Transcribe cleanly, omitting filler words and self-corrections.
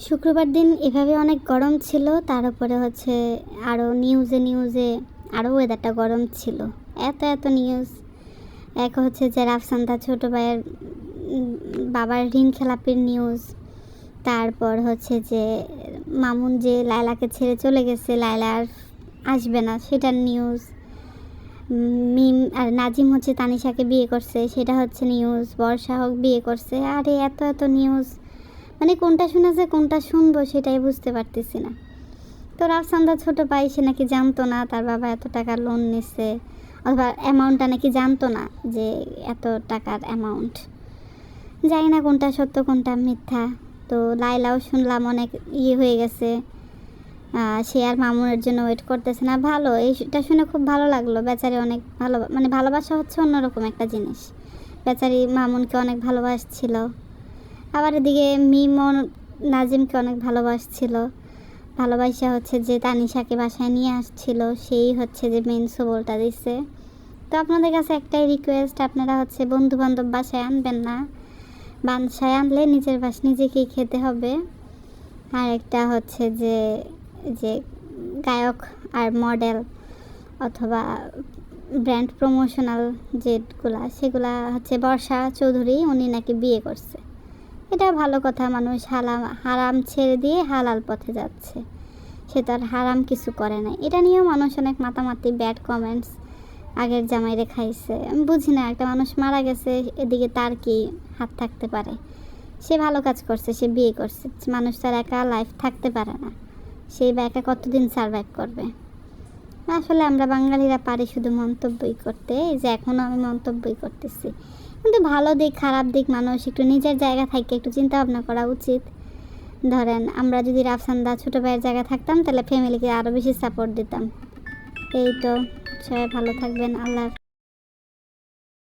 শুক্রবার দিন এভাবে অনেক গরম ছিল, তার উপরে হচ্ছে আরও নিউজে আরও ওয়েদারটা গরম ছিল। এত এত নিউজ। এক হচ্ছে যে রাফসানদার ছোটো ভাইয়ের বাবার ঋণ খেলাপির নিউজ, তারপর হচ্ছে যে মামুন যে লায়লাকে ছেড়ে চলে গেছে, লায়লা আর আসবে না সেটার নিউজ, মিম আর নাজিম হচ্ছে তানিশাকে বিয়ে করছে সেটা হচ্ছে নিউজ, বর্ষা হোক বিয়ে করছে, আরে এত এত নিউজ, মানে কোনটা শুনেছে কোনটা শুনবো সেটাই বুঝতে পারতেছি না। তো রাফসানদার ছোটো ভাই সে নাকি জানতো না তার বাবা এত টাকা লোন নিচ্ছে, অথবা অ্যামাউন্টটা নাকি জানতো না যে এত টাকার অ্যামাউন্ট। জানি না কোনটা সত্য কোনটা মিথ্যা। তো লাইলাও শুনলাম অনেক হয়ে গেছে, সে আর মামুনের জন্য ওয়েট করতেছে না। ভালো, এইটা শুনে খুব ভালো লাগলো। বেচারি অনেক ভালো, মানে ভালোবাসা হচ্ছে অন্যরকম একটা জিনিস। বেচারি মামুনকে অনেক ভালোবাসছিল, আবার এদিকে মিমও নাজিমকে অনেক ভালোবাসছিল। ভালোবাসা হচ্ছে যে তানিশাকে বাসায় নিয়ে আসছিল, সেই হচ্ছে যে মেন সবলটা দিচ্ছে। তো আপনাদের কাছে একটাই রিকোয়েস্ট, আপনারা হচ্ছে বন্ধু বান্ধব বাসায় আনবেন না, বাসায় আনলে নিজেকেই খেতে হবে। আর একটা হচ্ছে যে যে গায়ক আর মডেল অথবা ব্র্যান্ড প্রমোশনাল যেগুলা, সেগুলা হচ্ছে বর্ষা চৌধুরী, উনি নাকি বিয়ে করছে। এটা ভালো কথা, মানুষ হারাম ছেড়ে দিয়ে হালাল পথে যাচ্ছে, সে তো আর হারাম কিছু করে নাই। এটা নিয়েও মানুষ অনেক মাতামাতি, ব্যাড কমেন্টস, আগের জামাইরে খাইছে। আমি বুঝি না, একটা মানুষ মারা গেছে, এদিকে তার কি হাত থাকতে পারে? সে ভালো কাজ করছে, সে বিয়ে করছে। মানুষ তার একা লাইফ থাকতে পারে না, সেই বা একা কতদিন সারভাইভ করবে? আসলে আমরা বাঙালিরা পারি শুধু মন্তব্যই করতে, এই যে এখনও আমি মন্তব্যই করতেছি। কিন্তু ভালো দিক খারাপ দিক মানুষ একটু নিজের জায়গা থেকে একটু চিন্তা ভাবনা করা উচিত। ধরেন আমরা যদি রাফসানদা ছোটো ভাইয়ের জায়গায় থাকতাম তাহলে ফ্যামিলিকে আরও বেশি সাপোর্ট দিতাম। এই তো, সবাই ভালো থাকবেন, আল্লাহ।